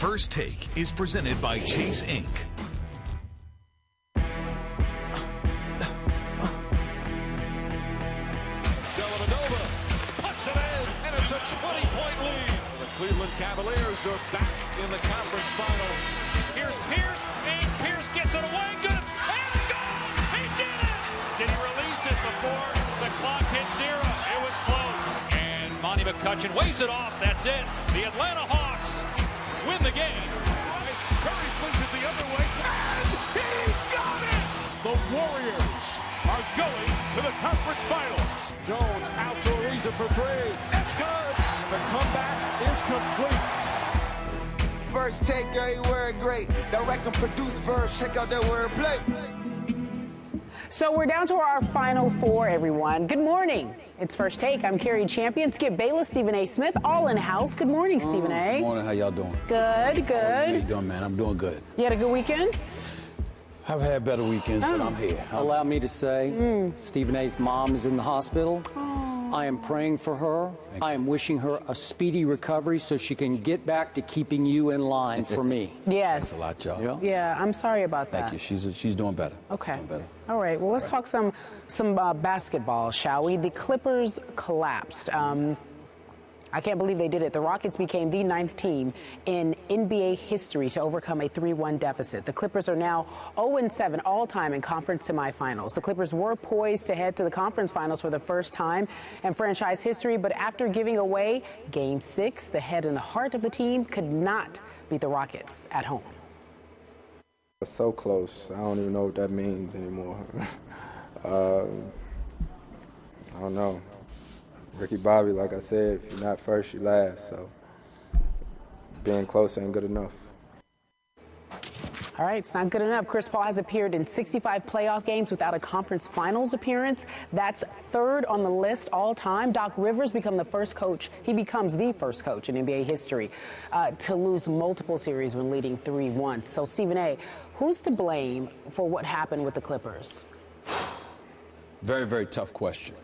First Take is presented by Chase Inc. Dellavedova puts it in, and it's a 20-point lead. The Cleveland Cavaliers are back in the conference final. Here's Pierce, and Pierce gets it away. Good, and it's gone. He did it. Did he release it before the clock hit zero? It was close. And Monty McCutchen waves it off. That's it. The Atlanta Hawks win the game. Curry flings it the other way, and he got it. The Warriors are going to the conference finals. Jones out to Ariza for three. That's good. The comeback is complete. First Take, everywhere great. Direct and produce verse. Check out that wordplay. So we're down to our final four, everyone. Good morning. It's First Take. I'm Carrie Champion, Skip Bayless, Stephen A. Smith, all in house. Good morning, Stephen A. Good morning. How y'all doing? Good, good. How you doing, man? I'm doing good. You had a good weekend? I've had better weekends, but I'm here. Allow me to say, Stephen A.'s mom is in the hospital. I am praying for her. I am wishing her a speedy recovery so she can get back to keeping you in line for me. Yes. Thanks a lot, y'all. Yeah, I'm sorry about that. Thank you. She's doing better. Okay. Doing better. All right. Well, let's talk some basketball, shall we? The Clippers collapsed. I can't believe they did it. The Rockets became the 9th team in NBA history to overcome a 3-1 deficit. The Clippers are now 0-7 all-time in conference semifinals. The Clippers were poised to head to the conference finals for the first time in franchise history, but after giving away Game 6, the head and the heart of the team could not beat the Rockets at home. So close. I don't even know what that means anymore. I don't know. Ricky Bobby, like I said, if you're not first, you're last. So being close ain't good enough. All right, it's not good enough. Chris Paul has appeared in 65 playoff games without a conference finals appearance. That's 3rd on the list all time. Doc Rivers becomes the first coach in NBA history to lose multiple series when leading 3-1. So, Stephen A., who's to blame for what happened with the Clippers? Very, very tough question.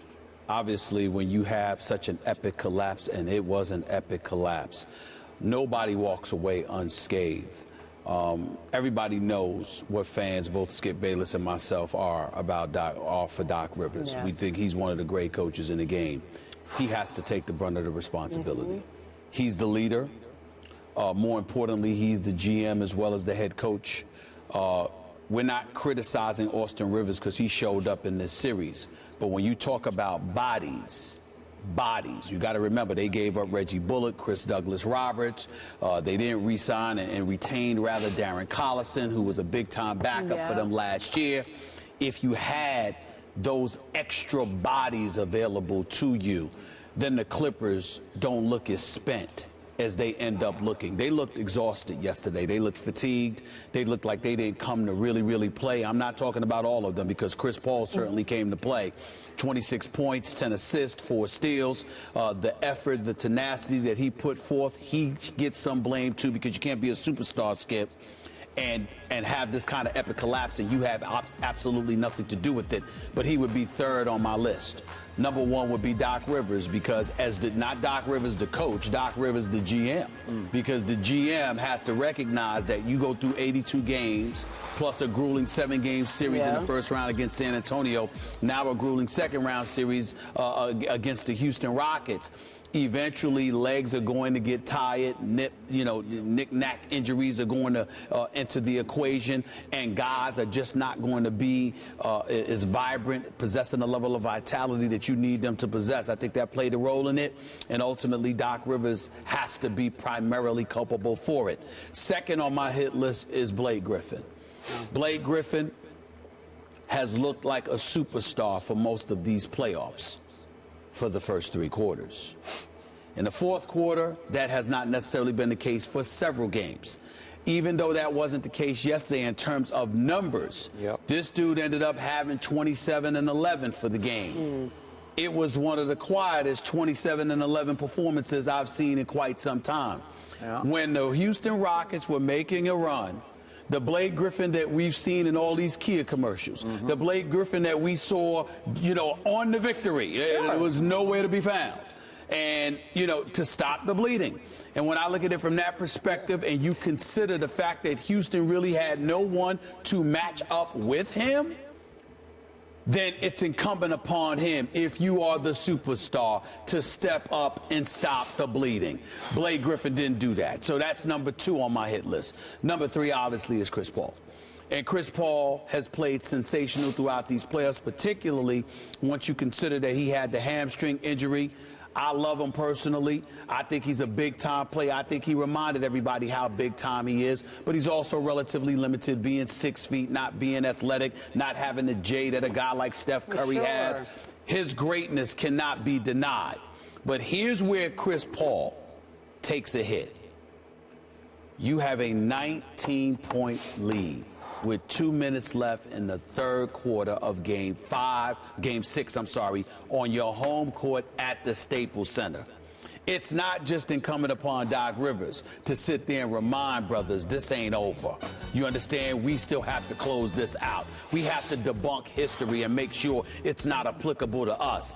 Obviously, when you have such an epic collapse, and it was an epic collapse, nobody walks away unscathed. Everybody knows what fans, both Skip Bayless and myself, are for Doc Rivers. Yes. We think he's one of the great coaches in the game. He has to take the brunt of the responsibility. He's the leader. More importantly, he's the GM as well as the head coach. We're not criticizing Austin Rivers because he showed up in this series. But when you talk about bodies, you got to remember they gave up Reggie Bullock, Chris Douglas-Roberts. They didn't re-sign and retained rather Darren Collison, who was a big-time backup for them last year. If you had those extra bodies available to you, then the Clippers don't look as spent as they end up looking. They looked exhausted yesterday. They looked fatigued. They looked like they didn't come to really, really play. I'm not talking about all of them because Chris Paul certainly came to play. 26 points, 10 assists, 4 steals. The effort, the tenacity that he put forth, he gets some blame too because you can't be a superstar, Skip, and have this kind of epic collapse and you have absolutely nothing to do with it. But he would be 3rd on my list. Number 1 would be Doc Rivers because not Doc Rivers the coach, Doc Rivers the GM. Because the GM has to recognize that you go through 82 games plus a grueling 7-game series in the first round against San Antonio, now a grueling 2nd round series against the Houston Rockets. Eventually, legs are going to get tired. Knick-knack injuries are going to enter the equation, and guys are just not going to be as vibrant, possessing the level of vitality that you need them to possess. I think that played a role in it, and ultimately, Doc Rivers has to be primarily culpable for it. 2nd on my hit list is Blake Griffin. Blake Griffin has looked like a superstar for most of these playoffs for the first 3 quarters. In the 4th quarter, that has not necessarily been the case for several games. Even though that wasn't the case yesterday in terms of numbers, this dude ended up having 27 and 11 for the game. It was one of the quietest 27 and 11 performances I've seen in quite some time. When the Houston Rockets were making a run, the Blake Griffin that we've seen in all these Kia commercials, the Blake Griffin that we saw, on the victory, it was nowhere to be found. And, to stop the bleeding. And when I look at it from that perspective and you consider the fact that Houston really had no one to match up with him, then it's incumbent upon him, if you are the superstar, to step up and stop the bleeding. Blake Griffin didn't do that. So that's number 2 on my hit list. Number 3, obviously, is Chris Paul. And Chris Paul has played sensational throughout these playoffs, particularly once you consider that he had the hamstring injury. I love him personally. I think he's a big-time player. I think he reminded everybody how big-time he is. But he's also relatively limited, being 6 feet, not being athletic, not having the J that a guy like Steph Curry has. His greatness cannot be denied. But here's where Chris Paul takes a hit. You have a 19-point lead with 2 minutes left in the third quarter of Game 6, on your home court at the Staples Center. It's not just incumbent upon Doc Rivers to sit there and remind brothers this ain't over. You understand? We still have to close this out. We have to debunk history and make sure it's not applicable to us.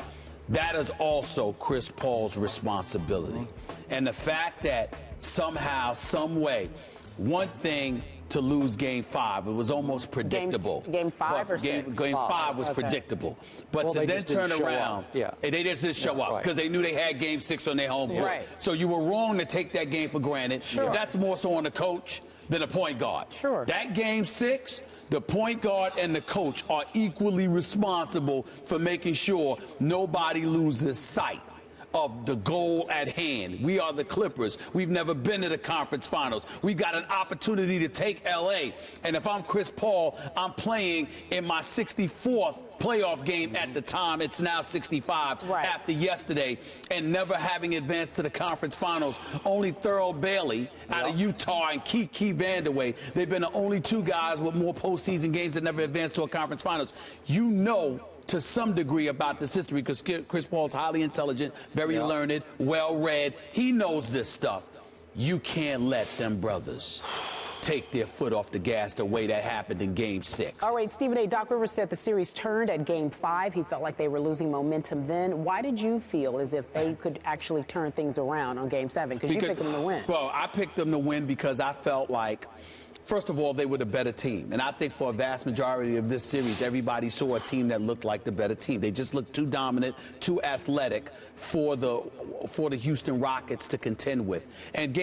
That is also Chris Paul's responsibility. And the fact that somehow, some way, one thing to lose Game 5, it was almost predictable. Game 5 or 6? Game 5 was predictable. But to then turn around, and they just didn't show up because they knew they had Game 6 on their home court. Right. So you were wrong to take that game for granted. Sure. That's more so on the coach than the point guard. Sure. That Game 6, the point guard and the coach are equally responsible for making sure nobody loses sight of the goal at hand. We are the Clippers. We've never been to the conference finals. We've got an opportunity to take LA. And if I'm Chris Paul, I'm playing in my 64th playoff game at the time. It's now 65 after yesterday, and never having advanced to the conference finals. Only Thurl Bailey out of Utah and Kiki Vandeweghe. They've been the only 2 guys with more postseason games that never advanced to a conference finals. You know, to some degree, about this history, because Chris Paul's highly intelligent, very learned, well-read. He knows this stuff. You can't let them brothers take their foot off the gas the way that happened in Game 6. All right, Stephen A. Doc Rivers said the series turned at Game 5. He felt like they were losing momentum then. Why did you feel as if they could actually turn things around on Game 7? Because you picked them to win. Well, I picked them to win because I felt like, first of all, they were the better team. And I think for a vast majority of this series, everybody saw a team that looked like the better team. They just looked too dominant, too athletic for the Houston Rockets to contend with. And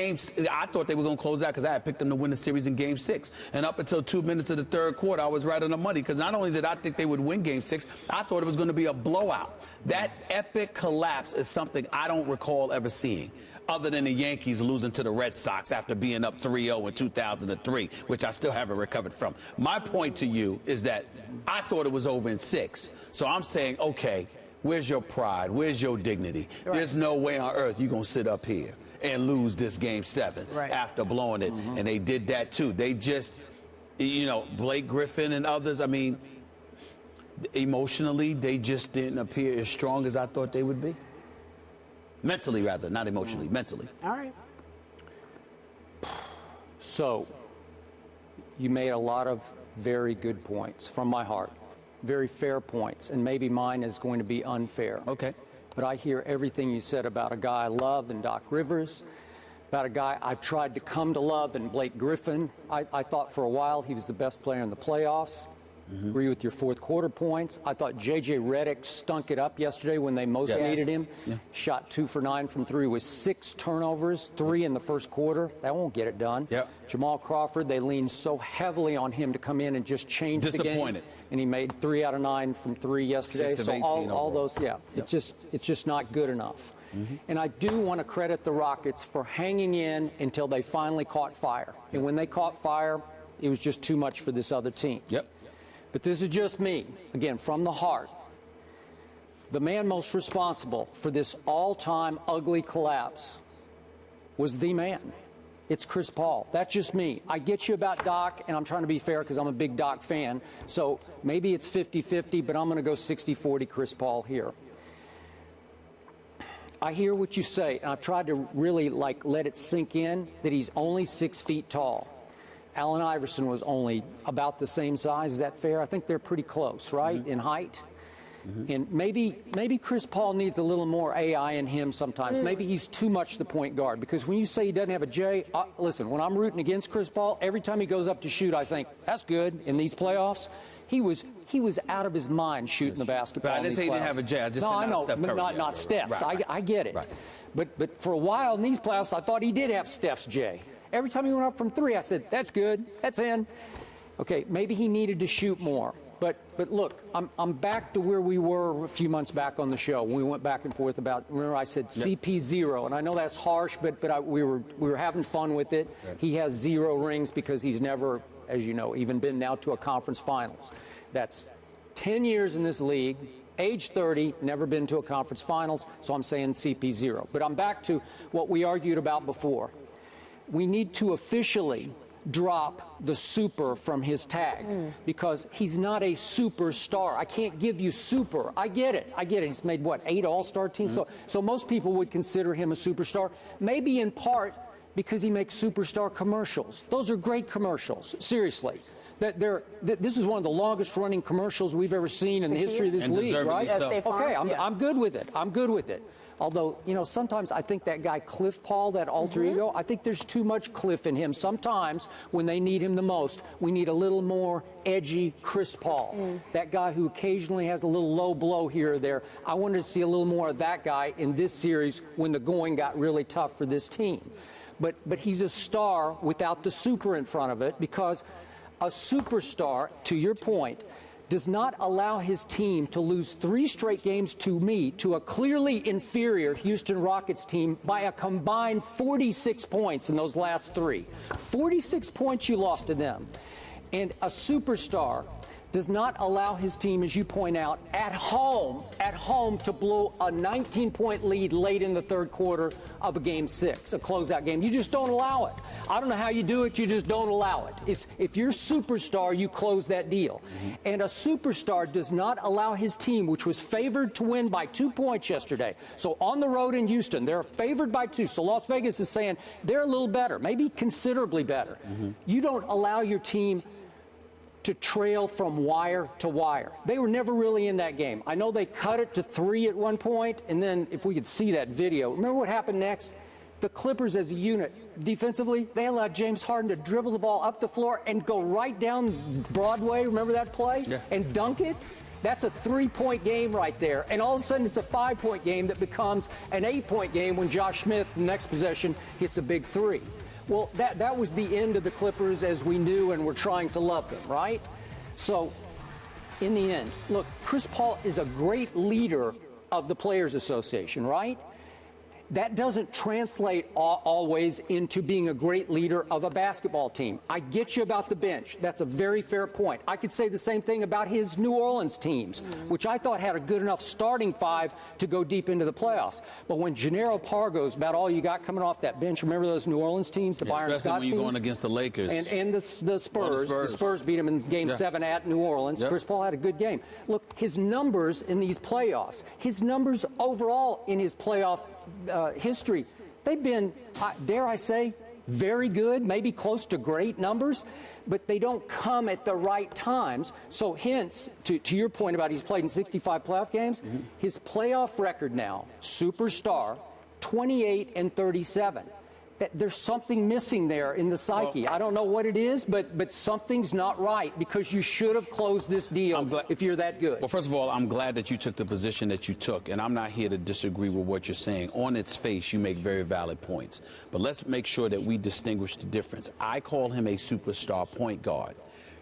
I thought they were going to close out because I had picked them to win the series in Game 6. And up until 2 minutes of the third quarter, I was right on the money, because not only did I think they would win Game 6, I thought it was going to be a blowout. That epic collapse is something I don't recall ever seeing, other than the Yankees losing to the Red Sox after being up 3-0 in 2003, which I still haven't recovered from. My point to you is that I thought it was over in 6. So I'm saying, okay, where's your pride? Where's your dignity? There's no way on earth you're going to sit up here and lose this Game 7 after blowing it. And they did that, too. They just, you know, Blake Griffin and others, I mean, emotionally, they just didn't appear as strong as I thought they would be. Mentally, rather, not emotionally, mentally. All right. So, you made a lot of very good points from my heart, very fair points, and maybe mine is going to be unfair. Okay. But I hear everything you said about a guy I love in Doc Rivers, about a guy I've tried to come to love in Blake Griffin. I thought for a while he was the best player in the playoffs. Agree with your fourth quarter points. I thought J.J. Redick stunk it up yesterday when they most needed him. Shot 2 for 9 from 3 with 6 turnovers, 3 in the first quarter. That won't get it done. Jamal Crawford, they leaned so heavily on him to come in and just change the game. And he made 3 out of 9 from 3 yesterday. 6 of 18 all those, it's just not good enough. And I do want to credit the Rockets for hanging in until they finally caught fire. And when they caught fire, it was just too much for this other team. But this is just me, again, from the heart. The man most responsible for this all-time ugly collapse was the man. It's Chris Paul. That's just me. I get you about Doc, and I'm trying to be fair because I'm a big Doc fan. So maybe it's 50-50, but I'm going to go 60-40 Chris Paul here. I hear what you say, and I've tried to really, let it sink in that he's only 6 feet tall. Allen Iverson was only about the same size. Is that fair? I think they're pretty close, right, in height? And maybe Chris Paul needs a little more AI in him sometimes. Maybe he's too much the point guard, because when you say he doesn't have a J, listen, when I'm rooting against Chris Paul, every time he goes up to shoot, I think, that's good in these playoffs. He was out of his mind shooting the basketball. But I didn't say he didn't have a J. I just said I know, Steph Curry. not Steph's. Right. I get it. Right. But for a while in these playoffs, I thought he did have Steph's J. Every time he went up from three, I said, that's good, that's in. Okay, maybe he needed to shoot more. But look, I'm back to where we were a few months back on the show. We went back and forth about, remember I said CP0, and I know that's harsh, but we were having fun with it. Right. He has 0 rings because he's never, as you know, even been now to a conference finals. That's 10 years in this league, age 30, never been to a conference finals, so I'm saying CP0. But I'm back to what we argued about before. We need to officially drop the super from his tag because he's not a superstar. I can't give you super. I get it. He's made, what, 8 all-star teams? So most people would consider him a superstar, maybe in part because he makes superstar commercials. Those are great commercials, seriously. This is one of the longest-running commercials we've ever seen in the history of this league, right? So. Okay, I'm good with it. I'm good with it. Although, you know, sometimes I think that guy Cliff Paul, that alter ego, I think there's too much Cliff in him. Sometimes when they need him the most, we need a little more edgy Chris Paul. That guy who occasionally has a little low blow here or there. I wanted to see a little more of that guy in this series when the going got really tough for this team. But he's a star without the super in front of it, because a superstar, to your point, does not allow his team to lose 3 straight games to a clearly inferior Houston Rockets team by a combined 46 points in those last 3. 46 points you lost to them. And a superstar does not allow his team, as you point out, at home to blow a 19-point lead late in the third quarter of a Game 6, a closeout game. You just don't allow it. I don't know how you do it. You just don't allow it. If you're a superstar, you close that deal. And a superstar does not allow his team, which was favored to win by 2 points yesterday. So on the road in Houston, they're favored by 2. So Las Vegas is saying they're a little better, maybe considerably better. You don't allow your team to trail from wire to wire. They were never really in that game. I know they cut it to 3 at one point, and then if we could see that video, remember what happened next? The Clippers as a unit, defensively, they allowed James Harden to dribble the ball up the floor and go right down Broadway, remember that play? Yeah. And dunk it? That's a 3-point game right there. And all of a sudden, it's a 5-point game that becomes an 8-point game when Josh Smith, the next possession, hits a big 3. Well, that was the end of the Clippers as we knew and were trying to love them, right? So, in the end, look, Chris Paul is a great leader of the Players Association, right? That doesn't translate always into being a great leader of a basketball team. I get you about the bench. That's a very fair point. I could say the same thing about his New Orleans teams, which I thought had a good enough starting 5 to go deep into the playoffs. But when Gennaro Pargo's about all you got coming off that bench, remember those New Orleans teams, the Byron Scott teams? Especially when you're going against the Lakers. And the Spurs. The Spurs beat them in Game 7 at New Orleans. Chris Paul had a good game. Look, his numbers in these playoffs, his numbers overall in his playoff history, they've been, dare I say, very good, maybe close to great numbers, but they don't come at the right times. So hence, to your point about he's played in 65 playoff games, his playoff record now, superstar, 28-37. There's something missing there in the psyche. I don't know what it is, but something's not right, because you should have closed this deal if you're that good. Well, first of all, I'm glad that you took the position that you took, and I'm not here to disagree with what you're saying. On its face, you make very valid points. But let's make sure that we distinguish the difference. I call him a superstar point guard.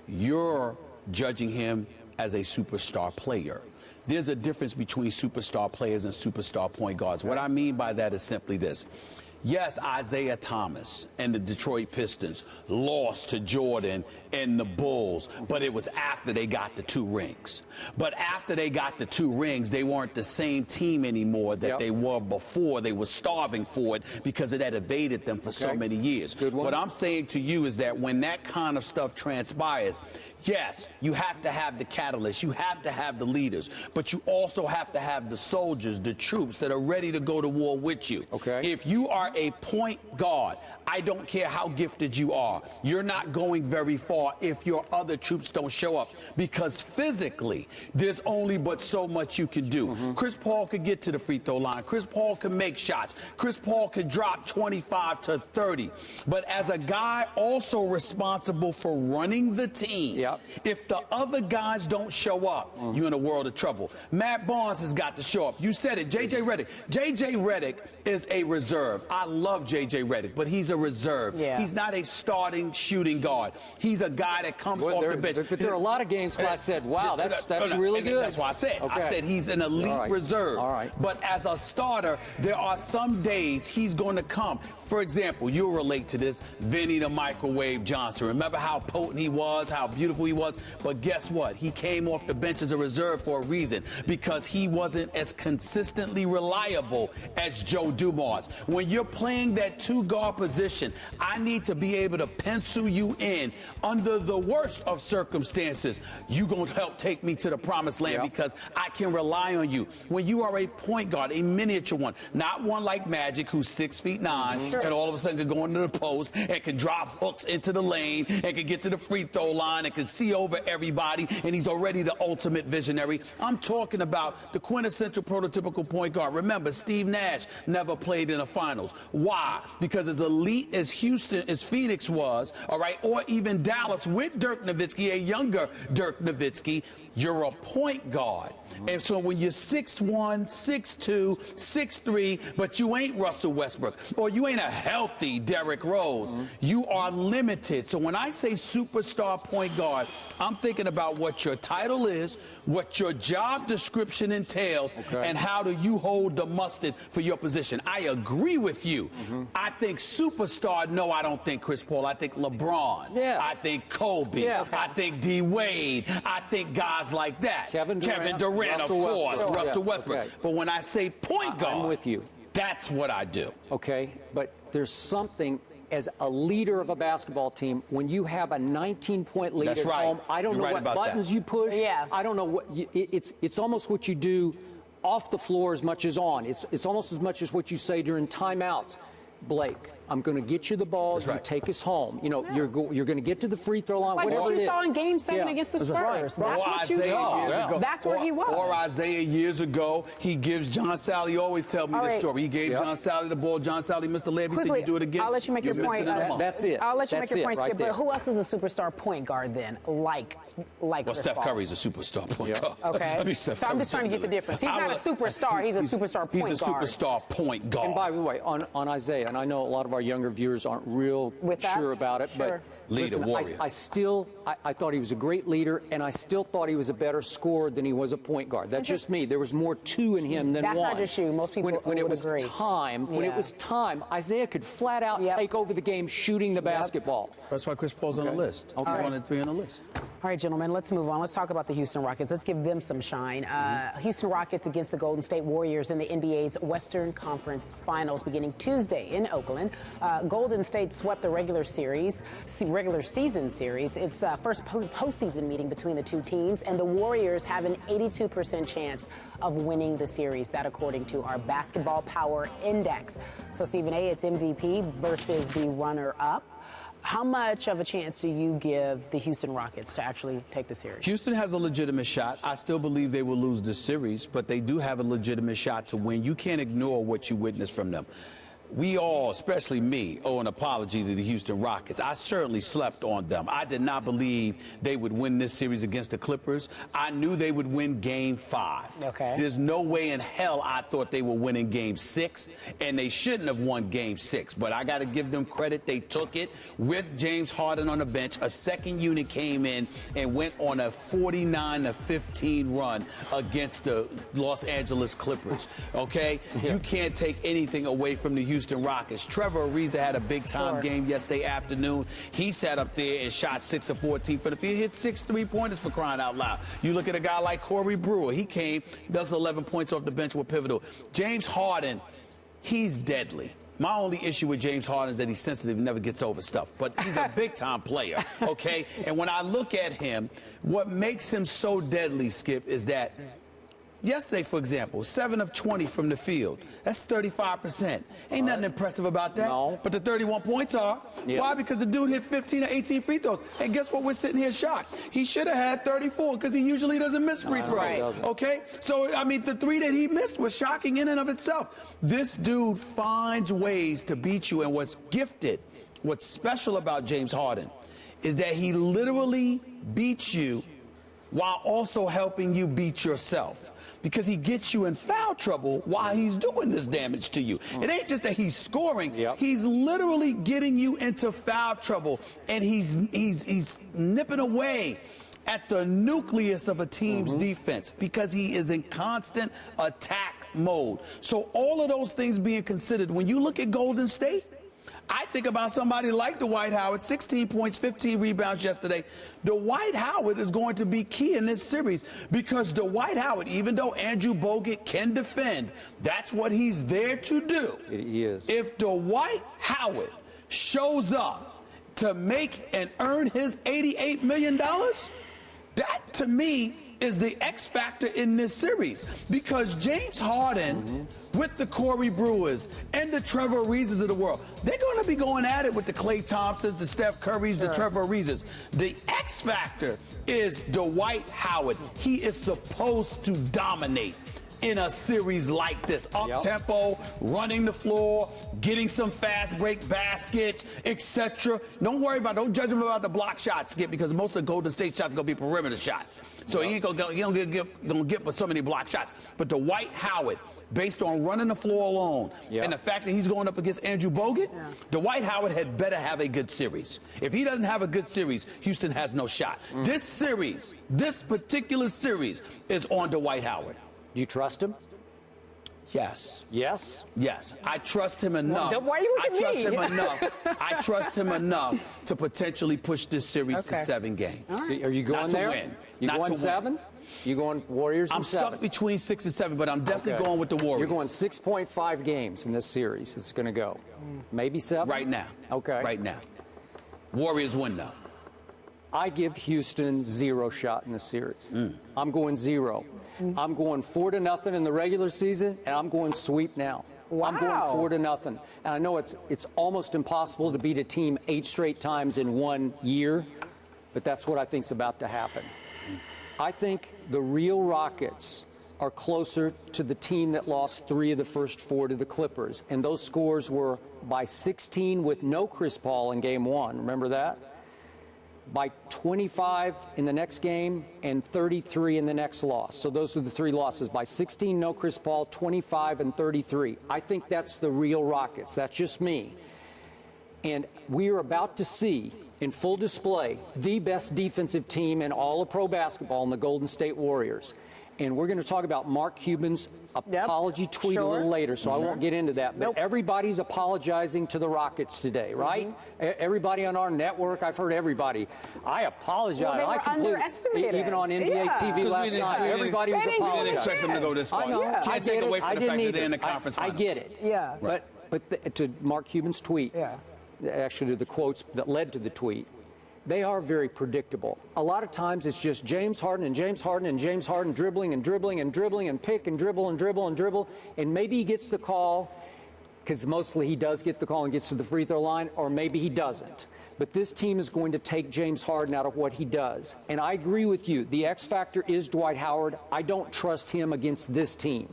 You're judging him as a superstar player. There's a difference between superstar players and superstar point guards. What I mean by that is simply this. Yes, Isaiah Thomas and the Detroit Pistons lost to Jordan and the Bulls, but it was after they got the 2 rings. But after they got the 2 rings, they weren't the same team anymore that they were before. They were starving for it because it had evaded them for so many years. What I'm saying to you is that when that kind of stuff transpires, yes, you have to have the catalyst, you have to have the leaders, but you also have to have the soldiers, the troops that are ready to go to war with you. If you are are a point guard, I don't care how gifted you are. You're not going very far if your other troops don't show up, because physically, there's only but so much you can do. Chris Paul could get to the free throw line. Chris Paul could make shots. Chris Paul could drop 25 to 30. But as a guy also responsible for running the team, if the other guys don't show up, you're in a world of trouble. Matt Barnes has got to show up. You said it, J.J. Redick. J.J. Redick is a reserve. I love J.J. Redick, but he's a reserve. He's not a starting shooting guard. He's a guy that comes off the bench. But there are a lot of games where I said, wow, that's really good. That's why I said. I said he's an elite reserve. But as a starter, there are some days he's going to come. For example, you'll relate to this, Vinny the Microwave Johnson. Remember how potent he was, how beautiful he was? But guess what? He came off the bench as a reserve for a reason, because he wasn't as consistently reliable as Joe Dumars. When you're playing that two-guard position, I need to be able to pencil you in under the worst of circumstances. You're going to help take me to the promised land because I can rely on you. When you are a point guard, a miniature one, not one like Magic, who's 6'9", and all of a sudden could go into the post and can drop hooks into the lane and can get to the free throw line and can see over everybody, and he's already the ultimate visionary. I'm talking about the quintessential prototypical point guard. Remember, Steve Nash never played in the finals. Why? Because as elite as Houston, as Phoenix was, all right, or even Dallas with Dirk Nowitzki, a younger Dirk Nowitzki, you're a point guard. And so when you're 6'1", 6'2", 6'3", but you ain't Russell Westbrook, or you ain't a healthy Derrick Rose, you are limited. So when I say superstar point guard, I'm thinking about what your title is, what your job description entails, and how do you hold the mustard for your position. I agree with you. I think superstar, no, I don't think Chris Paul. I think LeBron. I think Kobe. I think D. Wade. I think guys like that. Kevin Durant, of course. Russell Westbrook. But when I say point guard, I'm with you. That's what I do. Okay, but there's something as a leader of a basketball team, when you have a 19-point lead at home, I don't know what buttons you push. I don't know what it's almost what you do off the floor as much as on. It's almost as much as what you say during timeouts. Blake, I'm going to get you the ball. You take us home. You know, you're going to get to the free throw line. Like whatever what you it saw is. in Game 7 against the Spurs. That's what you saw. That's where he was. Or Isaiah years ago, he gives John Sally. Always tell me this story. He gave John Sally the ball. John Sally missed the layup. He said, "You do it again." I'll let you make your point. That's it. I'll let you make your point, right Skip. But who else is a superstar point guard then? Like well, Steph Curry's a superstar point guard. Okay. I mean, so I'm just trying to get the difference. He's not a superstar. He's a superstar point guard. He's a superstar point guard. And by the way, on Isaiah, and I know a lot of our younger viewers aren't real sure about it, but leader, listen, I thought he was a great leader, and I still thought he was a better scorer than he was a point guard. That's just me. There was more two in him than one. That's not just you. Most people when it was agree. When it was time, Isaiah could flat out take over the game shooting the basketball. That's why Chris Paul's on the list. He's one of the three on the list. All right, gentlemen, let's move on. Let's talk about the Houston Rockets. Let's give them some shine. Houston Rockets against the Golden State Warriors in the NBA's Western Conference Finals beginning Tuesday in Oakland. Golden State swept the regular season series. It's first postseason meeting between the two teams, and the Warriors have an 82% chance of winning the series. That according to our Basketball Power Index. So, Stephen A., it's MVP versus the runner-up. How much of a chance do you give the Houston Rockets to actually take the series? Houston has a legitimate shot. I still believe they will lose the series, but they do have a legitimate shot to win. You can't ignore what you witnessed from them. We all, especially me, owe an apology to the Houston Rockets. I certainly slept on them. I did not believe they would win this series against the Clippers. I knew they would win Game 5. Okay. There's no way in hell I thought they would win in Game 6, and they shouldn't have won Game 6. But I got to give them credit. They took it with James Harden on the bench. A second unit came in and went on a 49-15 run against the Los Angeles Clippers. Okay? You can't take anything away from the Houston Rockets. Trevor Ariza had a big-time game yesterday afternoon. He sat up there and shot 6 of 14 for the field. Hit 6 3-pointers for crying out loud. You look at a guy like Corey Brewer. He came, does 11 points off the bench with pivotal. James Harden, he's deadly. My only issue with James Harden is that he's sensitive and never gets over stuff. But he's a big-time player, okay? And when I look at him, what makes him so deadly, Skip, is that Yesterday, for example, 7 of 20 from the field. That's 35%. Ain't nothing impressive about that. No. But the 31 points are. Yep. Why? Because the dude hit 15 or 18 free throws. And guess what? We're sitting here shocked. He should have had 34 because he usually doesn't miss free throws. Right. Okay? So, I mean, the 3 that he missed was shocking in and of itself. This dude finds ways to beat you. And what's gifted, what's special about James Harden is that he literally beats you while also helping you beat yourself. Because he gets you in foul trouble while he's doing this damage to you. It ain't just that he's scoring. Yep. He's literally getting you into foul trouble, and he's nipping away at the nucleus of a team's defense because he is in constant attack mode. So all of those things being considered, when you look at Golden State, I think about somebody like Dwight Howard, 16 points, 15 rebounds yesterday. Dwight Howard is going to be key in this series because Dwight Howard, even though Andrew Bogut can defend, that's what he's there to do. He is. If Dwight Howard shows up to make and earn his $88 million, that to me is the X factor in this series because James Harden with the Corey Brewers and the Trevor Ariza's of the world, they're going to be going at it with the Klay Thompsons, the Steph Currys, the Trevor Ariza's. The X factor is Dwight Howard. He is supposed to dominate in a series like this. Up-tempo, running the floor, getting some fast break baskets, etc. Don't judge him about the block shots, Skip, because most of the Golden State shots are going to be perimeter shots. So he ain't going to get but so many block shots. But Dwight Howard, based on running the floor alone and the fact that he's going up against Andrew Bogut, Dwight Howard had better have a good series. If he doesn't have a good series, Houston has no shot. This series, this particular series, is on Dwight Howard. Do you trust him? Yes. Yes? Yes. I trust him enough. Why are you looking at me? I trust him enough to potentially push this series to 7 games. So are you going Not there? to win. You Not going to 7? win. You going Warriors I'm and 7? stuck between 6 and 7, but I'm definitely going with the Warriors. You're going 6.5 games in this series. It's going to go. Maybe 7? Right now. Okay. Right now. Warriors win, though. I give Houston 0 shot in this series. I'm going 0. I'm going 4-0 in the regular season, and I'm going sweep now. Wow. I'm going 4-0. And I know it's almost impossible to beat a team 8 straight times in 1 year, but that's what I think's about to happen. I think the real Rockets are closer to the team that lost 3 of the first 4 to the Clippers, and those scores were by 16 with no Chris Paul in Game 1. Remember that? By 25 in the next game and 33 in the next loss. So those are the 3 losses. By 16, no Chris Paul, 25 and 33. I think that's the real Rockets. That's just me. And we are about to see in full display the best defensive team in all of pro basketball in the Golden State Warriors. And we're going to talk about Mark Cuban's apology tweet a little later, so I won't get into that. But everybody's apologizing to the Rockets today, right? Everybody on our network, I've heard everybody. I apologize. Well, they were I completely, underestimated. even on NBA TV last night, everybody was apologizing. We didn't expect them to go this far. I know. You can't take away from the fact that they're in the conference I finals. get it. Yeah. But to Mark Cuban's tweet, actually the quotes that led to the tweet, they are very predictable. A lot of times it's just James Harden and James Harden and James Harden dribbling and dribbling and dribbling and pick and dribble and dribble and dribble. And maybe he gets the call, because mostly he does get the call and gets to the free throw line, or maybe he doesn't. But this team is going to take James Harden out of what he does. And I agree with you. The X factor is Dwight Howard. I don't trust him against this team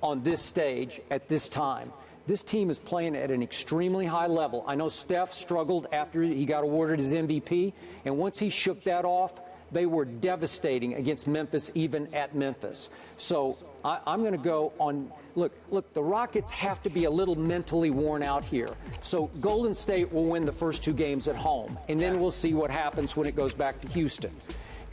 on this stage at this time. This team is playing at an extremely high level. I know Steph struggled after he got awarded his MVP, and once he shook that off, they were devastating against Memphis, even at Memphis. So I'm going to go on. Look, the Rockets have to be a little mentally worn out here. So Golden State will win the first 2 games at home, and then we'll see what happens when it goes back to Houston.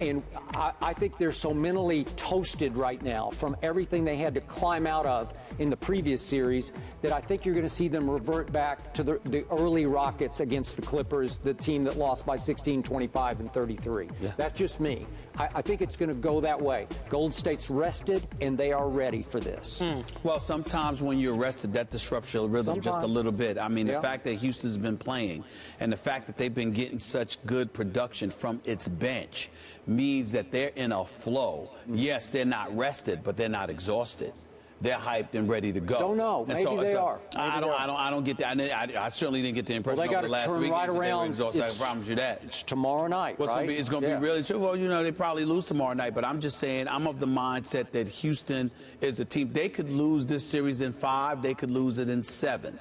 And I think they're so mentally toasted right now from everything they had to climb out of in the previous series that I think you're going to see them revert back to the early Rockets against the Clippers, the team that lost by 16, 25, and 33. Yeah. That's just me. I think it's going to go that way. Golden State's rested, and they are ready for this. Well, sometimes when you're rested, that disrupts your rhythm just a little bit. I mean, the fact that Houston's been playing and the fact that they've been getting such good production from its bench means that they're in a flow. Yes, they're not rested, but they're not exhausted. They're hyped and ready to go. Don't know. Maybe they are. I don't get that. I certainly didn't get the impression Well, they over the last 3 weeks right that they were around. exhausted. I promise you that. It's tomorrow night, right? It's going to be really true. Well, you know, they probably lose tomorrow night, but I'm just saying I'm of the mindset that Houston is a team. They could lose this series in 5. They could lose it in 7.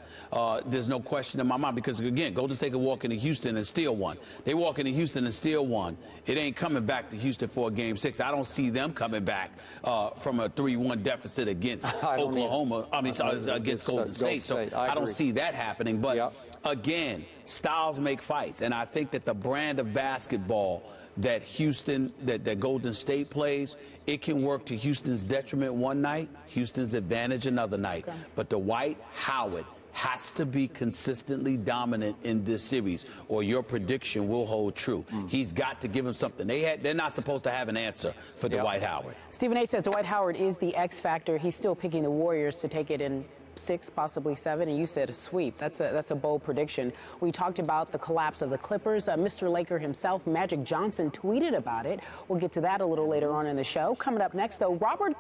There's no question in my mind because, again, Golden State could walk into Houston and steal one. They walk into Houston and steal one. It ain't coming back to Houston for a Game 6. I don't see them coming back from a 3-1 deficit against Oklahoma. Against Golden State. So I don't see that happening. But, again, styles make fights. And I think that the brand of basketball that that Golden State plays, it can work to Houston's detriment one night, Houston's advantage another night. Okay. But Dwight Howard has to be consistently dominant in this series, or your prediction will hold true. He's got to give him something. They're not supposed to have an answer for Dwight Howard. Stephen A. says Dwight Howard is the X factor. He's still picking the Warriors to take it in 6, possibly 7, and you said a sweep. That's a bold prediction. We talked about the collapse of the Clippers. Mr. Laker himself, Magic Johnson, tweeted about it. We'll get to that a little later on in the show. Coming up next, though, Robert